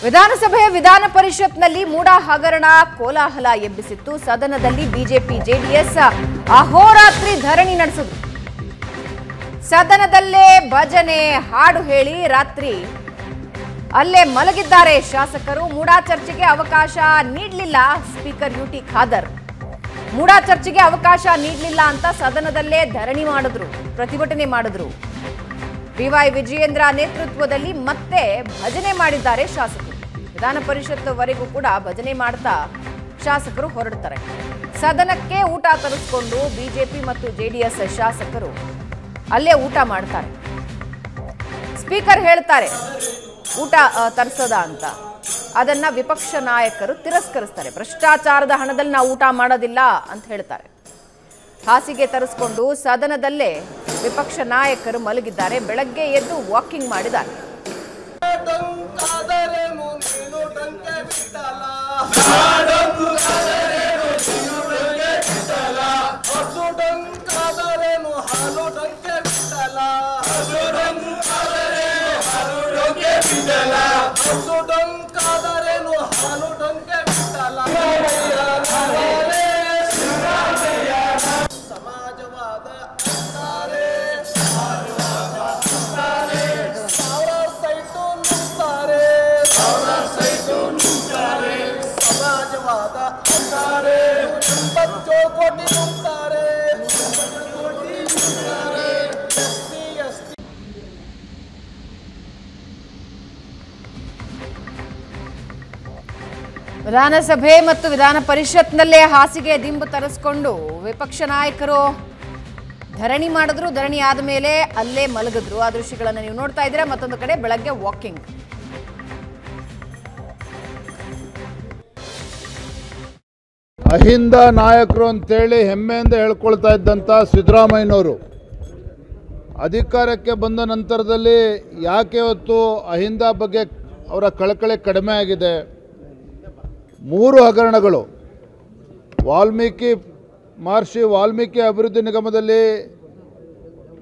ವಿಧಾನಸಭೆ ವಿಧಾನ ಪರಿಷತ್ನಲ್ಲಿ ಮೂಡಾ ಹಗರಣ ಕೋಲಾಹಲ ಎಬ್ಬಿಸಿತ್ತು. ಸದನದಲ್ಲಿ ಬಿಜೆಪಿ ಜೆಡಿಎಸ್ ಅಹೋರಾತ್ರಿ ಧರಣಿ ನಡೆಸಿದ್ರು. ಸದನದಲ್ಲೇ ಭಜನೆ ಹಾಡು ಹೇಳಿ ರಾತ್ರಿ ಅಲ್ಲೇ ಮಲಗಿದ್ದಾರೆ ಶಾಸಕರು. ಮೂಡಾ ಚರ್ಚೆಗೆ ಅವಕಾಶ ನೀಡಲಿಲ್ಲ ಸ್ಪೀಕರ್ ಯುಟಿ ಖಾದರ್. ಮೂಡಾ ಚರ್ಚೆಗೆ ಅವಕಾಶ ನೀಡಲಿಲ್ಲ ಅಂತ ಸದನದಲ್ಲೇ ಧರಣಿ ಮಾಡಿದ್ರು, ಪ್ರತಿಭಟನೆ ಮಾಡಿದ್ರು. ಬಿವೈ ವಿಜಯೇಂದ್ರ ನೇತೃತ್ವದಲ್ಲಿ ಮತ್ತೆ ಭಜನೆ ಮಾಡಿದ್ದಾರೆ ಶಾಸಕರು. ವಿಧಾನ ಪರಿಷತ್ವರೆಗೂ ಕೂಡ ಭಜನೆ ಮಾಡ್ತಾ ಶಾಸಕರು ಹೊರಡ್ತಾರೆ. ಸದನಕ್ಕೆ ಊಟ ತರಿಸಿಕೊಂಡು ಬಿಜೆಪಿ ಮತ್ತು ಜೆಡಿಎಸ್ ಶಾಸಕರು ಅಲ್ಲೇ ಊಟ ಮಾಡ್ತಾರೆ. ಸ್ಪೀಕರ್ ಹೇಳ್ತಾರೆ ಊಟ ತರಿಸೋದ ಅಂತ. ಅದನ್ನ ವಿಪಕ್ಷ ನಾಯಕರು ತಿರಸ್ಕರಿಸ್ತಾರೆ. ಭ್ರಷ್ಟಾಚಾರದ ಹಣದಲ್ಲಿ ನಾವು ಊಟ ಮಾಡೋದಿಲ್ಲ ಅಂತ ಹೇಳ್ತಾರೆ. ಹಾಸಿಗೆ ತರಿಸಿಕೊಂಡು ಸದನದಲ್ಲೇ ವಿಪಕ್ಷ ನಾಯಕರು ಮಲಗಿದ್ದಾರೆ. ಬೆಳಗ್ಗೆ ಎದ್ದು ವಾಕಿಂಗ್ ಮಾಡಿದ್ದಾರೆ. ವಿಧಾನಸಭೆ ಮತ್ತು ವಿಧಾನ ಪರಿಷತ್ನಲ್ಲೇ ಹಾಸಿಗೆ ದಿಂಬು ತರಿಸ್ಕೊಂಡು ವಿಪಕ್ಷ ನಾಯಕರು ಧರಣಿ ಮಾಡಿದ್ರು. ಧರಣಿ ಆದ ಮೇಲೆ ಅಲ್ಲೇ ಮಲಗಿದ್ರು. ಆ ದೃಶ್ಯಗಳನ್ನು ನೀವು ನೋಡ್ತಾ ಇದ್ದೀರಾ. ಮತ್ತೊಂದು ಕಡೆ ಬೆಳಗ್ಗೆ ವಾಕಿಂಗ್. ಅಹಿಂದ ನಾಯಕರು ಅಂತೇಳಿ ಹೆಮ್ಮೆಯಿಂದ ಹೇಳ್ಕೊಳ್ತಾ ಇದ್ದಂಥ ಸಿದ್ದರಾಮಯ್ಯನವರು ಅಧಿಕಾರಕ್ಕೆ ಬಂದ ನಂತರದಲ್ಲಿ ಯಾಕೆ ಇವತ್ತು ಅಹಿಂದ ಬಗ್ಗೆ ಅವರ ಕಳಕಳಿ ಕಡಿಮೆ ಆಗಿದೆ? 3 ಹಗರಣಗಳು, ಮಹರ್ಷಿ ವಾಲ್ಮೀಕಿ ಅಭಿವೃದ್ಧಿ ನಿಗಮದಲ್ಲಿ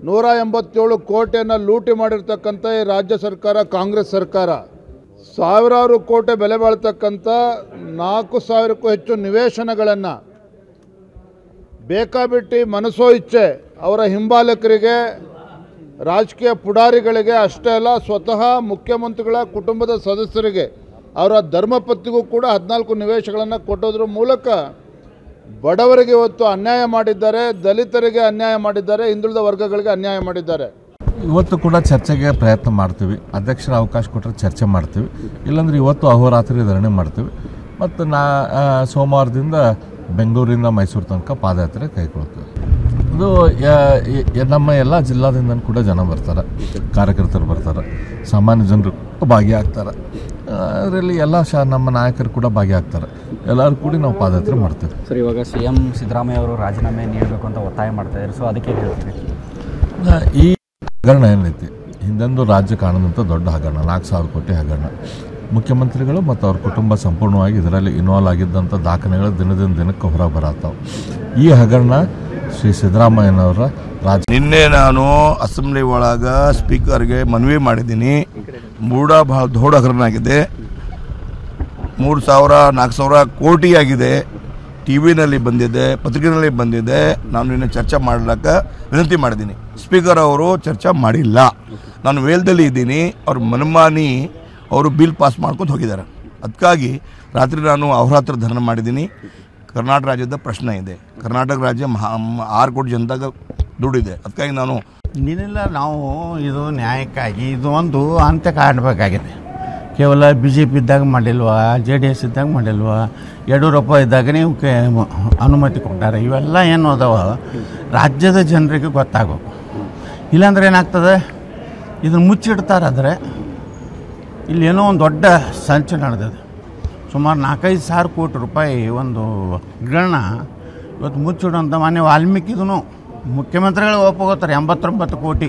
187 ಕೋಟಿಯನ್ನು ಲೂಟಿ ಮಾಡಿರ್ತಕ್ಕಂಥ ಈ ರಾಜ್ಯ ಸರ್ಕಾರ, ಕಾಂಗ್ರೆಸ್ ಸರ್ಕಾರ, ಸಾವಿರಾರು ಕೋಟಿ ಬೆಲೆ ಬಾಳ್ತಕ್ಕಂಥ 4,000ಕ್ಕೂ ಹೆಚ್ಚು ನಿವೇಶನಗಳನ್ನು ಬೇಕಾಬಿಟ್ಟಿ ಮನಸೋ ಇಚ್ಛೆ ಅವರ ಹಿಂಬಾಲಕರಿಗೆ, ರಾಜಕೀಯ ಪುಡಾರಿಗಳಿಗೆ ಅಷ್ಟೇ ಅಲ್ಲ, ಸ್ವತಃ ಮುಖ್ಯಮಂತ್ರಿಗಳ ಕುಟುಂಬದ ಸದಸ್ಯರಿಗೆ, ಅವರ ಧರ್ಮಪತ್ನಿಗೂ ಕೂಡ 14 ನಿವೇಶನಗಳನ್ನು ಕೊಟ್ಟೋದ್ರ ಮೂಲಕ ಬಡವರಿಗೆ ಇವತ್ತು ಅನ್ಯಾಯ ಮಾಡಿದ್ದಾರೆ, ದಲಿತರಿಗೆ ಅನ್ಯಾಯ ಮಾಡಿದ್ದಾರೆ, ಹಿಂದುಳಿದ ವರ್ಗಗಳಿಗೆ ಅನ್ಯಾಯ ಮಾಡಿದ್ದಾರೆ. ಇವತ್ತು ಕೂಡ ಚರ್ಚೆಗೆ ಪ್ರಯತ್ನ ಮಾಡ್ತೀವಿ. ಅಧ್ಯಕ್ಷರ ಅವಕಾಶ ಕೊಟ್ಟರೆ ಚರ್ಚೆ ಮಾಡ್ತೀವಿ. ಇಲ್ಲಾಂದ್ರೆ ಇವತ್ತು ಅಹೋರಾತ್ರಿ ಧರಣಿ ಮಾಡ್ತೀವಿ. ಮತ್ತು ಸೋಮವಾರದಿಂದ ಬೆಂಗಳೂರಿಂದ ಮೈಸೂರು ತನಕ ಪಾದಯಾತ್ರೆ ಕೈಗೊಳ್ತೀವಿ. ಇದು ನಮ್ಮ ಎಲ್ಲ ಜಿಲ್ಲಾದಿಂದ ಕೂಡ ಜನ ಬರ್ತಾರೆ, ಕಾರ್ಯಕರ್ತರು ಬರ್ತಾರೆ, ಸಾಮಾನ್ಯ ಜನರು ಭಾಗಿಯಾಗ್ತಾರೆ. ಅದರಲ್ಲಿ ಎಲ್ಲ ನಮ್ಮ ನಾಯಕರು ಕೂಡ ಭಾಗಿಯಾಗ್ತಾರೆ. ಎಲ್ಲರೂ ಕೂಡಿ ನಾವು ಪಾದಯಾತ್ರೆ ಮಾಡ್ತೀವಿ. ಸರ್, ಇವಾಗ CM ಸಿದ್ದರಾಮಯ್ಯ ಅವರು ರಾಜೀನಾಮೆ ನೀಡಬೇಕು ಅಂತ ಒತ್ತಾಯ ಮಾಡ್ತಾ ಇದ್ದಾರೆ. ಸೊ ಅದಕ್ಕೆ ಹೇಳ್ತೀವಿ, ಈ ಹಗರಣ ಏನೈತಿ, ಹಿಂದೆಂದು ರಾಜ್ಯ ಕಾಣದಂಥ ದೊಡ್ಡ ಹಗರಣ, 4,000 ಕೋಟಿ ಹಗರಣ. ಮುಖ್ಯಮಂತ್ರಿಗಳು ಮತ್ತು ಅವ್ರ ಕುಟುಂಬ ಸಂಪೂರ್ಣವಾಗಿ ಇದರಲ್ಲಿ ಇನ್ವಾಲ್ವ್ ಆಗಿದ್ದಂಥ ದಾಖಲೆಗಳು ದಿನದಿಂದ ದಿನಕ್ಕೆ ಹೊರ ಬರತ್ತಾವೆ. ಈ ಹಗರಣ ಶ್ರೀ ಸಿದ್ದರಾಮಯ್ಯನವರ ನಿನ್ನೆ ನಾನು ಅಸೆಂಬ್ಲಿ ಒಳಗ ಸ್ಪೀಕರ್ಗೆ ಮನವಿ ಮಾಡಿದ್ದೀನಿ. ಮೂಡಾ ಬಹಳ ದೊಡ್ಡ ಹಗರಣ ಆಗಿದೆ. 3,000-4,000 ಕೋಟಿ ಆಗಿದೆ. ಟಿವಿನಲ್ಲಿ ಬಂದಿದೆ, ಪತ್ರಿಕೆಯಲ್ಲಿ ಬಂದಿದೆ. ನಾನು ನಿನ್ನೆ ಚರ್ಚೆ ಮಾಡಲಿಕ್ಕೆ ವಿನಂತಿ ಮಾಡಿದ್ದೀನಿ. ಸ್ಪೀಕರ್ ಅವರು ಚರ್ಚೆ ಮಾಡಿಲ್ಲ. ನಾನು ವೇಲ್ದಲ್ಲಿ ಇದ್ದೀನಿ. ಅವ್ರ ಮನಮಾನಿ ಅವರು ಬಿಲ್ ಪಾಸ್ ಮಾಡ್ಕೊಂಡು ಹೋಗಿದ್ದಾರೆ. ಅದಕ್ಕಾಗಿ ರಾತ್ರಿ ನಾನು ಅಹೋರಾತ್ರಿ ಧರಣಿ ಮಾಡಿದ್ದೀನಿ. ಕರ್ನಾಟಕ ರಾಜ್ಯದ ಪ್ರಶ್ನೆ ಇದೆ. ಕರ್ನಾಟಕ ರಾಜ್ಯ 6 ಕೋಟಿ ಜನತಾಗ ದುಡ್ಡಿದೆ. ಅದಕ್ಕಾಗಿ ನಾವು ನಾವು ಇದು ನ್ಯಾಯಕ್ಕಾಗಿ ಇದು ಒಂದು ಅಂತ್ಯ ಕಾಣಬೇಕಾಗಿದೆ. ಕೇವಲ BJP ಇದ್ದಾಗ ಮಾಡಿಲ್ವಾ, JDS ಇದ್ದಾಗ ಮಾಡಿಲ್ವಾ, ಯಡಿಯೂರಪ್ಪ ಇದ್ದಾಗನೇ ಇವಕ್ಕೆ ಅನುಮತಿ ಕೊಟ್ಟಾರೆ. ಇವೆಲ್ಲ ಏನು ಅದಾವ ರಾಜ್ಯದ ಜನರಿಗೆ ಗೊತ್ತಾಗಬೇಕು. ಇಲ್ಲಾಂದ್ರೆ ಏನಾಗ್ತದೆ, ಇದನ್ನು ಮುಚ್ಚಿಡ್ತಾರಾದರೆ ಇಲ್ಲಿ ಏನೋ ಒಂದು ದೊಡ್ಡ ಸಂಚು ನಡೆದಿದೆ. ಸುಮಾರು 4-5 ಸಾವಿರ ಕೋಟಿ ರೂಪಾಯಿ ಒಂದು ಹಗರಣ ಇವತ್ತು ಮುಚ್ಚಿಡುವಂಥ ಮಾನ್ಯ ವಾಲ್ಮೀಕಿದೂ ಮುಖ್ಯಮಂತ್ರಿಗಳು ಒಪ್ಪಗೋತಾರೆ. 89 ಕೋಟಿ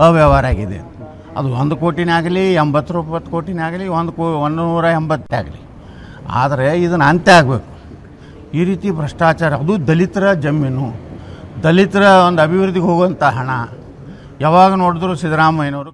ಅವ್ಯವಹಾರ ಆಗಿದೆ. ಅದು 1 ಕೋಟಿನೇ ಆಗಲಿ, 89 ಕೋಟಿನೇ ಆಗಲಿ, 180 ಆಗಲಿ. ಆದರೆ ಇದನ್ನು ಅಂತ್ಯ ಆಗಬೇಕು. ಈ ರೀತಿ ಭ್ರಷ್ಟಾಚಾರ, ಅದು ದಲಿತರ ಜಮೀನು, ದಲಿತರ ಒಂದು ಅಭಿವೃದ್ಧಿಗೆ ಹೋಗುವಂಥ ಹಣ ಯಾವಾಗ ನೋಡಿದ್ರು ಸಿದ್ದರಾಮಯ್ಯನವರು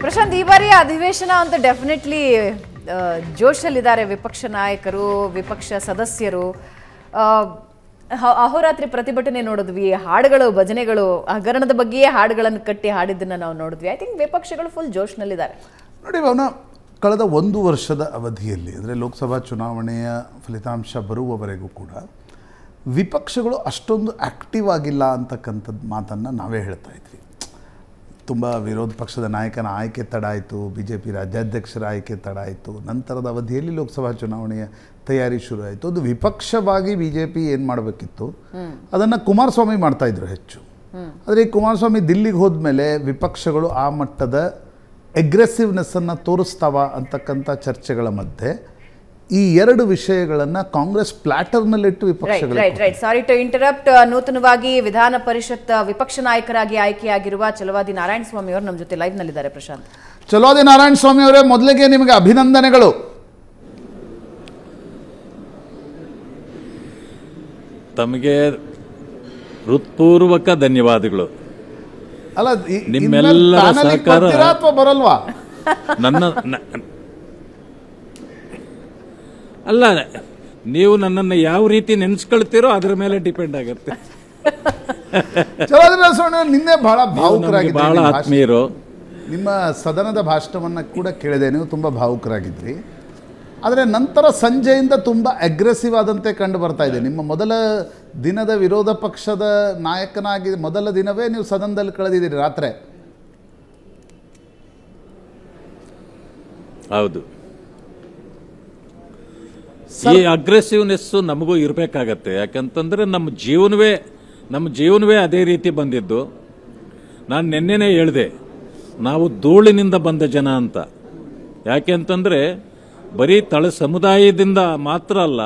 ಪ್ರಶಾಂತ್, ಈ ಬಾರಿಯ ಅಧಿವೇಶನ ಅಂತ ಡೆಫಿನೆಟ್ಲಿ ಜೋಶಲ್ಲಿದ್ದಾರೆ ವಿಪಕ್ಷ ನಾಯಕರು, ವಿಪಕ್ಷ ಸದಸ್ಯರು. ಅಹೋರಾತ್ರಿ ಪ್ರತಿಭಟನೆ ನೋಡಿದ್ವಿ, ಹಾಡುಗಳು, ಭಜನೆಗಳು, ಹಗರಣದ ಬಗ್ಗೆಯೇ ಹಾಡುಗಳನ್ನು ಕಟ್ಟಿ ಹಾಡಿದ್ದನ್ನು ನಾವು ನೋಡಿದ್ವಿ. ಐ ಥಿಂಕ್ ವಿಪಕ್ಷಗಳು ಫುಲ್ ಜೋಶ್ನಲ್ಲಿದ್ದಾರೆ. ನೋಡಿ ಅವನ ಕಳೆದ 1 ವರ್ಷದ ಅವಧಿಯಲ್ಲಿ, ಅಂದರೆ ಲೋಕಸಭಾ ಚುನಾವಣೆಯ ಫಲಿತಾಂಶ ಬರುವವರೆಗೂ ಕೂಡ ವಿಪಕ್ಷಗಳು ಅಷ್ಟೊಂದು ಆ್ಯಕ್ಟಿವ್ ಆಗಿಲ್ಲ ಅಂತಕ್ಕಂಥದ್ದು ಮಾತನ್ನು ನಾವೇ ಹೇಳ್ತಾ ಇದ್ವಿ. ತುಂಬ ವಿರೋಧ ಪಕ್ಷದ ನಾಯಕನ ಆಯ್ಕೆ ತಡ ಆಯಿತು, BJP ರಾಜ್ಯಾಧ್ಯಕ್ಷರ ಆಯ್ಕೆ ತಡ ಆಯಿತು, ನಂತರದ ಅವಧಿಯಲ್ಲಿ ಲೋಕಸಭಾ ಚುನಾವಣೆಯ ತಯಾರಿ ಶುರು ಆಯಿತು. ಅದು ವಿಪಕ್ಷವಾಗಿ BJP ಏನು ಮಾಡಬೇಕಿತ್ತು ಅದನ್ನು ಕುಮಾರಸ್ವಾಮಿ ಮಾಡ್ತಾಯಿದ್ರು ಹೆಚ್ಚು. ಆದರೆ ಈ ಕುಮಾರಸ್ವಾಮಿ ದಿಲ್ಲಿಗೆ ಹೋದ್ಮೇಲೆ ವಿಪಕ್ಷಗಳು ಆ ಮಟ್ಟದ ಎಗ್ರೆಸಿವ್ನೆಸ್ಸನ್ನು ತೋರಿಸ್ತಾವ ಅಂತಕ್ಕಂಥ ಚರ್ಚೆಗಳ ಮಧ್ಯೆ ಈ 2 ವಿಷಯಗಳನ್ನು ಕಾಂಗ್ರೆಸ್ ಪ್ಲಾಟರ್ನಲ್ಲಿಟ್ಟು ವಿಪಕ್ಷಗಳು. Sorry to interrupt. ನೂತನವಾಗಿ ವಿಧಾನ ಪರಿಷತ್ ವಿಪಕ್ಷ ನಾಯಕರಾಗಿ ಆಯ್ಕೆಯಾಗಿರುವ ಚಲವಾದಿ ನಾರಾಯಣ ಸ್ವಾಮಿ ಅವರು ನಮ್ಮ ಜೊತೆ ಲೈವ್ ನಲ್ಲಿದ್ದಾರೆ. ಪ್ರಶಾಂತ್, ಚಲವಾದಿ ನಾರಾಯಣ ಸ್ವಾಮಿ ಅವರೇ, ಮೊದಲಿಗೆ ನಿಮಗೆ ಅಭಿನಂದನೆಗಳು. ತಮಗೆ ಹೃತ್ಪೂರ್ವಕ ಧನ್ಯವಾದಗಳು. ಅಲ್ಲ, ನಿಮ್ಮೆಲ್ಲರ ಸಹಕಾರ ಬರಲ್ವಾ? ಅಲ್ಲ, ನೀವು ನನ್ನನ್ನು ಯಾವ ರೀತಿ ನೆನೆಸ್ಕೊಳ್ತೀರೋ ಅದರ ಮೇಲೆ ಡಿಪೆಂಡ್ ಆಗುತ್ತೆ. ನಿನ್ನೆ ಬಹಳ ಭಾವುಕರಾಗಿದ್ರಿ, ಬಹಳ ಆತ್ಮೀಯರು. ನಿಮ್ಮ ಸದನದ ಭಾಷಣವನ್ನು ಕೂಡ ಕೇಳಿದೆ, ನೀವು ತುಂಬ ಭಾವುಕರಾಗಿದ್ರಿ. ಆದರೆ ನಂತರ ಸಂಜೆಯಿಂದ ತುಂಬ ಅಗ್ರೆಸಿವ್ ಆದಂತೆ ಕಂಡು ಬರ್ತಾ ಇದೆ. ನಿಮ್ಮ ಮೊದಲ ದಿನದ ವಿರೋಧ ಪಕ್ಷದ ನಾಯಕನಾಗಿ ಮೊದಲ ದಿನವೇ ನೀವು ಸದನದಲ್ಲಿ ಕಳೆದಿದ್ದೀರಿ ರಾತ್ರಿ. ಹೌದು, ಈ ಅಗ್ರೆಸಿವ್ನೆಸ್ಸು ನಮಗೂ ಇರಬೇಕಾಗತ್ತೆ. ಯಾಕಂತಂದ್ರೆ ನಮ್ಮ ಜೀವನವೇ ಅದೇ ರೀತಿ ಬಂದಿದ್ದು. ನಾನು ನಿನ್ನೆನೇ ಹೇಳಿದೆ, ನಾವು ಧೂಳಿನಿಂದ ಬಂದ ಜನ ಅಂತ. ಯಾಕೆ ಅಂತಂದ್ರೆ ಬರೀ ತಳ ಸಮುದಾಯದಿಂದ ಮಾತ್ರ ಅಲ್ಲ,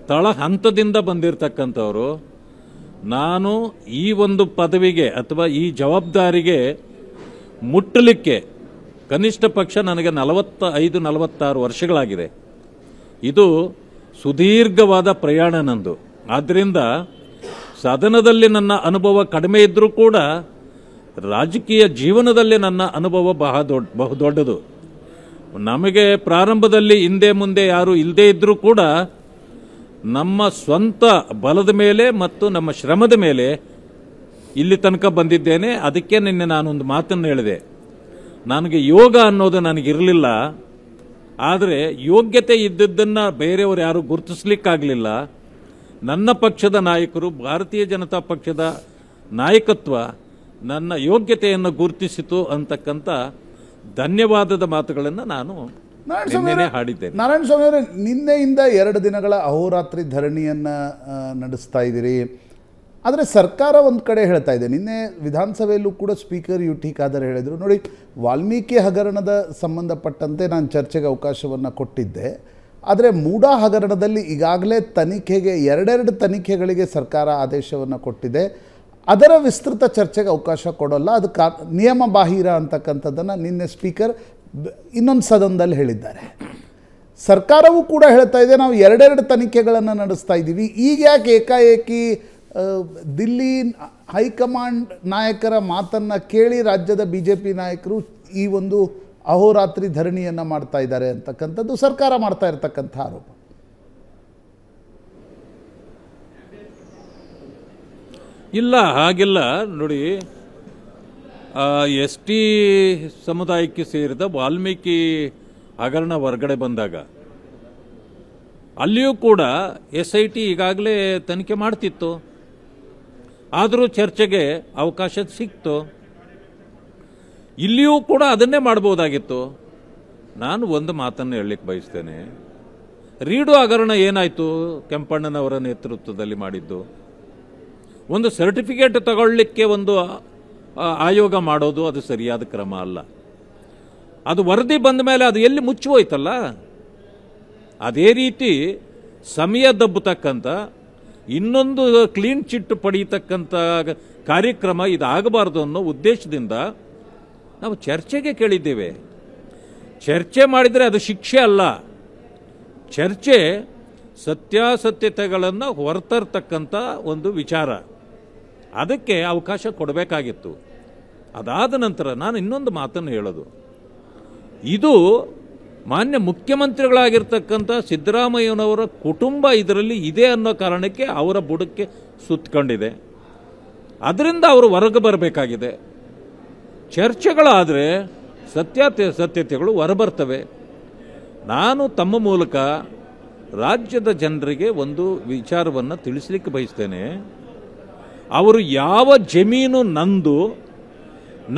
ತಳ ಹಂತದಿಂದ ಬಂದಿರತಕ್ಕಂಥವ್ರು. ನಾನು ಈ ಒಂದು ಪದವಿಗೆ ಅಥವಾ ಈ ಜವಾಬ್ದಾರಿಗೆ ಮುಟ್ಟಲಿಕ್ಕೆ ಕನಿಷ್ಠ ಪಕ್ಷ ನನಗೆ 45-46 ವರ್ಷಗಳಾಗಿದೆ. ಇದು ಸುದೀರ್ಘವಾದ ಪ್ರಯಾಣ ನಂದು. ಆದ್ದರಿಂದ ಸದನದಲ್ಲಿ ನನ್ನ ಅನುಭವ ಕಡಿಮೆ ಇದ್ದರೂ ಕೂಡ ರಾಜಕೀಯ ಜೀವನದಲ್ಲಿ ನನ್ನ ಅನುಭವ ಬಹುದೊಡ್ಡದು. ನಮಗೆ ಪ್ರಾರಂಭದಲ್ಲಿ ಹಿಂದೆ ಮುಂದೆ ಯಾರು ಇಲ್ಲದೇ ಇದ್ದರೂ ಕೂಡ ನಮ್ಮ ಸ್ವಂತ ಬಲದ ಮೇಲೆ ಮತ್ತು ನಮ್ಮ ಶ್ರಮದ ಮೇಲೆ ಇಲ್ಲಿ ತನಕ ಬಂದಿದ್ದೇನೆ. ಅದಕ್ಕೆ ನಿನ್ನೆ ನಾನೊಂದು ಮಾತನ್ನು ಹೇಳಿದೆ, ನನಗೆ ಯೋಗ ಅನ್ನೋದು ನನಗಿರಲಿಲ್ಲ, ಆದರೆ ಯೋಗ್ಯತೆ ಇದ್ದದ್ದನ್ನು ಬೇರೆಯವರು ಯಾರು ಗುರುತಿಸ್ಲಿಕ್ಕಾಗಲಿಲ್ಲ. ನನ್ನ ಪಕ್ಷದ ನಾಯಕರು, ಭಾರತೀಯ ಜನತಾ ಪಕ್ಷದ ನಾಯಕತ್ವ ನನ್ನ ಯೋಗ್ಯತೆಯನ್ನು ಗುರುತಿಸಿತು ಅಂತಕ್ಕಂಥ ಧನ್ಯವಾದದ ಮಾತುಗಳನ್ನು ನಾನು ನಿನ್ನೆ ಹಾಡಿದ್ದೇನೆ. ನಾರಾಯಣ ಸ್ವಾಮಿ ಅವರೇ, ನಿನ್ನೆಯಿಂದ 2 ದಿನಗಳ ಅಹೋರಾತ್ರಿ ಧರಣಿಯನ್ನು ನಡೆಸ್ತಾ ಇದ್ದೀರಿ. ಆದರೆ ಸರ್ಕಾರ ಒಂದು ಕಡೆ ಹೇಳ್ತಾ ಇದೆ, ನಿನ್ನೆ ವಿಧಾನಸಭೆಯಲ್ಲೂ ಕೂಡ ಸ್ಪೀಕರ್ UT ಖಾದರ್ ಹೇಳಿದರು, ನೋಡಿ ವಾಲ್ಮೀಕಿ ಹಗರಣದ ಸಂಬಂಧಪಟ್ಟಂತೆ ನಾನು ಚರ್ಚೆಗೆ ಅವಕಾಶವನ್ನು ಕೊಟ್ಟಿದ್ದೆ, ಆದರೆ ಮೂಡಾ ಹಗರಣದಲ್ಲಿ ಈಗಾಗಲೇ ತನಿಖೆಗೆ 2 ತನಿಖೆಗಳಿಗೆ ಸರ್ಕಾರ ಆದೇಶವನ್ನು ಕೊಟ್ಟಿದೆ, ಅದರ ವಿಸ್ತೃತ ಚರ್ಚೆಗೆ ಅವಕಾಶ ಕೊಡೋಲ್ಲ, ಅದು ನಿಯಮ ಬಾಹಿರ ಅಂತಕ್ಕಂಥದ್ದನ್ನು ನಿನ್ನೆ ಸ್ಪೀಕರ್ ಇನ್ನೊಂದು ಸದನದಲ್ಲಿ ಹೇಳಿದ್ದಾರೆ. ಸರ್ಕಾರವೂ ಕೂಡ ಹೇಳ್ತಾ ಇದೆ, ನಾವು 2 ತನಿಖೆಗಳನ್ನು ನಡೆಸ್ತಾ ಇದ್ದೀವಿ. ಈಗ ಯಾಕೆ ಏಕಾಏಕಿ ದಿಲ್ಲಿ ಹೈಕಮಾಂಡ್ ನಾಯಕರ ಮಾತನ್ನು ಕೇಳಿ ರಾಜ್ಯದ BJP ನಾಯಕರು ಈ ಒಂದು ಅಹೋರಾತ್ರಿ ಧರಣಿಯನ್ನು ಮಾಡ್ತಾ ಇದ್ದಾರೆ ಅಂತಕ್ಕಂಥದ್ದು ಸರ್ಕಾರ ಮಾಡ್ತಾ ಇರತಕ್ಕಂಥ ಆರೋಪ. ಇಲ್ಲ, ಹಾಗಿಲ್ಲ. ನೋಡಿ, ST ಸಮುದಾಯಕ್ಕೆ ಸೇರಿದ ವಾಲ್ಮೀಕಿ ಹಗರಣ ಹೊರಗಡೆ ಬಂದಾಗ ಅಲ್ಲಿಯೂ ಕೂಡ SIT ಈಗಾಗಲೇ ತನಿಖೆ ಮಾಡ್ತಿತ್ತು, ಆದರೂ ಚರ್ಚೆಗೆ ಅವಕಾಶ ಸಿಕ್ತು. ಇಲ್ಲಿಯೂ ಕೂಡ ಅದನ್ನೇ ಮಾಡ್ಬೋದಾಗಿತ್ತು. ನಾನು ಒಂದು ಮಾತನ್ನು ಹೇಳಲಿಕ್ಕೆ ಬಯಸ್ತೇನೆ. ರೀಡು ಹಗರಣ ಏನಾಯಿತು? ಕೆಂಪಣ್ಣನವರ ನೇತೃತ್ವದಲ್ಲಿ ಮಾಡಿದ್ದು ಒಂದು ಸರ್ಟಿಫಿಕೇಟ್ ತಗೊಳ್ಳಿಕ್ಕೆ ಒಂದು ಆಯೋಗ ಮಾಡೋದು ಅದು ಸರಿಯಾದ ಕ್ರಮ ಅಲ್ಲ. ಅದು ವರದಿ ಬಂದ ಮೇಲೆ ಅದು ಎಲ್ಲಿ ಮುಚ್ಚೋಯ್ತಲ್ಲ. ಅದೇ ರೀತಿ ಸಮಯ ದಬ್ಬತಕ್ಕಂಥ ಇನ್ನೊಂದು ಕ್ಲೀನ್ ಚಿಟ್ ಪಡೀತಕ್ಕಂಥ ಕಾರ್ಯಕ್ರಮ ಇದಾಗಬಾರ್ದು ಅನ್ನೋ ಉದ್ದೇಶದಿಂದ ನಾವು ಚರ್ಚೆಗೆ ಕೇಳಿದ್ದೇವೆ. ಚರ್ಚೆ ಮಾಡಿದರೆ ಅದು ಶಿಕ್ಷೆ ಅಲ್ಲ. ಚರ್ಚೆ ಸತ್ಯಾಸತ್ಯತೆಗಳನ್ನು ಹೊರತರ್ತಕ್ಕಂಥ ಒಂದು ವಿಚಾರ. ಅದಕ್ಕೆ ಅವಕಾಶ ಕೊಡಬೇಕಾಗಿತ್ತು. ಅದಾದ ನಂತರ ನಾನು ಇನ್ನೊಂದು ಮಾತನ್ನು ಹೇಳೋದು, ಇದು ಮಾನ್ಯ ಮುಖ್ಯಮಂತ್ರಿಗಳಾಗಿರ್ತಕ್ಕಂಥ ಸಿದ್ದರಾಮಯ್ಯನವರ ಕುಟುಂಬ ಇದರಲ್ಲಿ ಇದೆ ಅನ್ನೋ ಕಾರಣಕ್ಕೆ ಅವರ ಬುಡಕ್ಕೆ ಸುತ್ತಕೊಂಡಿದೆ. ಅದರಿಂದ ಅವರು ಹೊರಗೆ ಬರಬೇಕಾಗಿದೆ. ಚರ್ಚೆಗಳಾದರೆ ಸತ್ಯತೆಗಳು ಹೊರಬರ್ತವೆ. ನಾನು ತಮ್ಮ ಮೂಲಕ ರಾಜ್ಯದ ಜನರಿಗೆ ಒಂದು ವಿಚಾರವನ್ನು ತಿಳಿಸ್ಲಿಕ್ಕೆ ಬಯಸ್ತೇನೆ. ಅವರು ಯಾವ ಜಮೀನು ನಂದು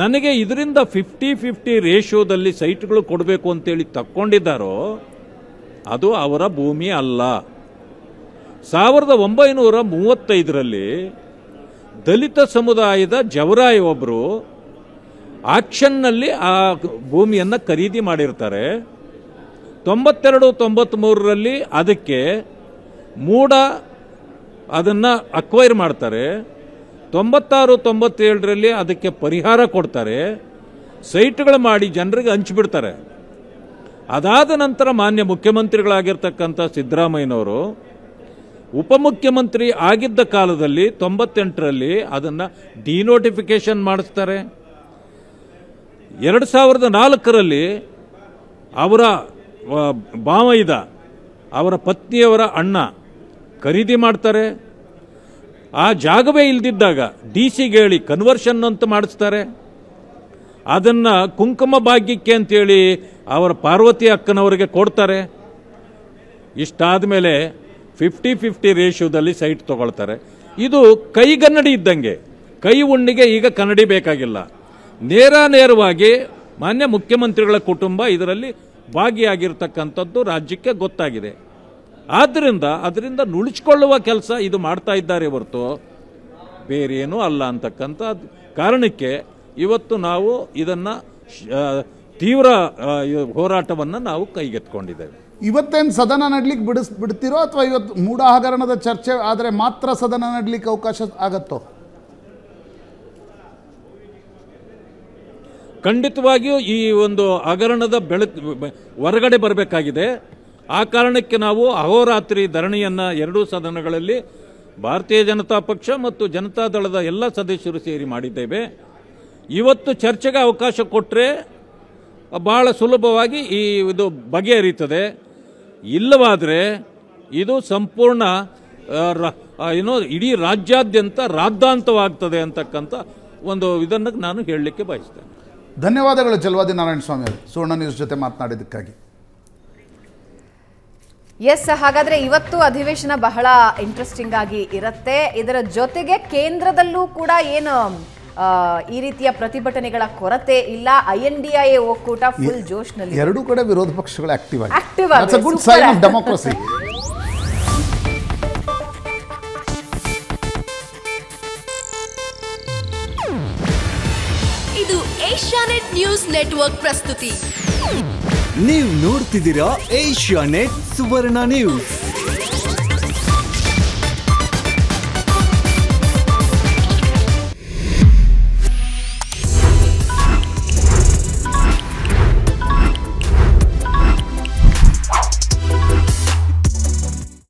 ನನಗೆ ಇದರಿಂದ 50-50 ರೇಷಿಯೋದಲ್ಲಿ ಸೈಟ್ಗಳು ಕೊಡಬೇಕು ಅಂತೇಳಿ ತಕ್ಕೊಂಡಿದ್ದಾರೋ ಅದು ಅವರ ಭೂಮಿ ಅಲ್ಲ. 1935ರಲ್ಲಿ ದಲಿತ ಸಮುದಾಯದ ಜವರಾಯ ಒಬ್ಬರು ಆಕ್ಷನ್ನಲ್ಲಿ ಆ ಭೂಮಿಯನ್ನು ಖರೀದಿ ಮಾಡಿರ್ತಾರೆ. 92-93ರಲ್ಲಿ ಅದಕ್ಕೆ ಮೂಡ ಅದನ್ನು ಅಕ್ವೈರ್ ಮಾಡ್ತಾರೆ. 96-97ರಲ್ಲಿ ಅದಕ್ಕೆ ಪರಿಹಾರ ಕೊಡ್ತಾರೆ, ಸೈಟ್ಗಳು ಮಾಡಿ ಜನರಿಗೆ ಹಂಚಿಬಿಡ್ತಾರೆ. ಅದಾದ ನಂತರ ಮಾನ್ಯ ಮುಖ್ಯಮಂತ್ರಿಗಳಾಗಿರ್ತಕ್ಕಂಥ ಸಿದ್ದರಾಮಯ್ಯನವರು ಉಪಮುಖ್ಯಮಂತ್ರಿ ಆಗಿದ್ದ ಕಾಲದಲ್ಲಿ 98ರಲ್ಲಿ ಅದನ್ನು ಡಿನೋಟಿಫಿಕೇಶನ್ ಮಾಡಿಸ್ತಾರೆ. 2004ರಲ್ಲಿ ಅವರ ಬಾಮೈದ ಅವರ ಪತ್ನಿಯವರ ಅಣ್ಣ ಖರೀದಿ ಮಾಡ್ತಾರೆ. ಆ ಜಾಗವೇ ಇಲ್ದಿದ್ದಾಗ DC-ಗೆ ಹೇಳಿ ಕನ್ವರ್ಷನ್ ಅಂತ ಮಾಡಿಸ್ತಾರೆ. ಅದನ್ನು ಕುಂಕುಮ ಭಾಗ್ಯಕ್ಕೆ ಅಂತೇಳಿ ಅವರ ಪಾರ್ವತಿ ಅಕ್ಕನವರಿಗೆ ಕೊಡ್ತಾರೆ. ಇಷ್ಟಾದ ಮೇಲೆ 50-50 ರೇಷಿಯೋದಲ್ಲಿ ಸೈಟ್ ತಗೊಳ್ತಾರೆ. ಇದು ಕೈಗನ್ನಡಿ ಇದ್ದಂಗೆ. ಕೈ ಉಣ್ಣಿಗೆ ಈಗ ಕನ್ನಡಿ ಬೇಕಾಗಿಲ್ಲ. ನೇರವಾಗಿ ಮಾನ್ಯ ಮುಖ್ಯಮಂತ್ರಿಗಳ ಕುಟುಂಬ ಇದರಲ್ಲಿ ಭಾಗಿಯಾಗಿರ್ತಕ್ಕಂಥದ್ದು ರಾಜ್ಯಕ್ಕೆ ಗೊತ್ತಾಗಿದೆ. ಅದರಿಂದ ನುಳಿಸ್ಕೊಳ್ಳುವ ಕೆಲಸ ಇದು ಮಾಡ್ತಾ ಇದ್ದಾರೆ ಹೊರತು ಬೇರೇನೂ ಅಲ್ಲ ಅಂತಕ್ಕಂಥ ಕಾರಣಕ್ಕೆ ಇವತ್ತು ನಾವು ಇದನ್ನು ತೀವ್ರ ಹೋರಾಟವನ್ನು ನಾವು ಕೈಗೆತ್ತಿಕೊಂಡಿದ್ದೇವೆ. ಇವತ್ತೇನು ಸದನ ನಡ್ಲಿಕ್ಕೆ ಬಿಡ್ತಿರೋ ಅಥವಾ ಇವತ್ತು ಮೂಢ ಹಗರಣದ ಚರ್ಚೆ ಆದರೆ ಮಾತ್ರ ಸದನ ನಡ್ಲಿಕ್ಕೆ ಅವಕಾಶ ಆಗತ್ತೋ? ಖಂಡಿತವಾಗಿಯೂ ಈ ಒಂದು ಹಗರಣದ ಹೊರಗಡೆ ಬರಬೇಕಾಗಿದೆ. ಆ ಕಾರಣಕ್ಕೆ ನಾವು ಅಹೋರಾತ್ರಿ ಧರಣಿಯನ್ನು ಎರಡೂ ಸದನಗಳಲ್ಲಿ ಭಾರತೀಯ ಜನತಾ ಪಕ್ಷ ಮತ್ತು ಜನತಾದಳದ ಎಲ್ಲ ಸದಸ್ಯರು ಸೇರಿ ಮಾಡಿದ್ದೇವೆ. ಇವತ್ತು ಚರ್ಚೆಗೆ ಅವಕಾಶ ಕೊಟ್ಟರೆ ಬಹಳ ಸುಲಭವಾಗಿ ಇದು ಬಗೆಹರಿಯುತ್ತದೆ. ಇಲ್ಲವಾದರೆ ಇದು ಸಂಪೂರ್ಣ ಇಡೀ ರಾಜ್ಯಾದ್ಯಂತ ರಾದ್ದಾಂತವಾಗ್ತದೆ ಅಂತಕ್ಕಂಥ ಒಂದು ಇದನ್ನು ನಾನು ಹೇಳಲಿಕ್ಕೆ ಬಯಸ್ತೇನೆ. ಧನ್ಯವಾದಗಳು ಜಲವಾದಿ ನಾರಾಯಣ ಸ್ವಾಮಿ ಅವರು ಸುವರ್ಣ ನ್ಯೂಸ್ ಜೊತೆ ಮಾತನಾಡಿದ್ದಕ್ಕಾಗಿ. ಎಸ್, ಹಾಗಾದ್ರೆ ಇವತ್ತು ಅಧಿವೇಶನ ಬಹಳ ಇಂಟ್ರೆಸ್ಟಿಂಗ್ ಆಗಿ ಇರುತ್ತೆ. ಇದರ ಜೊತೆಗೆ ಕೇಂದ್ರದಲ್ಲೂ ಕೂಡ ಏನು ಈ ರೀತಿಯ ಪ್ರತಿಭಟನೆಗಳ ಕೊರತೆ ಇಲ್ಲ. INDIA ಒಕ್ಕೂಟ ಫುಲ್ ಜೋಶ್ನಲ್ಲಿ. ಎರಡೂ ಕಡೆ ವಿರೋಧ ಪಕ್ಷಗಳು ಆಕ್ಟಿವ್ ಆಗಿ. That's a good sign of democracy. ಇದು ಏಷ್ಯಾನೆಟ್ ನ್ಯೂಸ್ ನೆಟ್ವರ್ಕ್ ಪ್ರಸ್ತುತಿ. ನೀವು ನೋಡ್ತಿದ್ದೀರಾ ಏಷ್ಯಾನೆಟ್ ಸುವರ್ಣ ನ್ಯೂಸ್.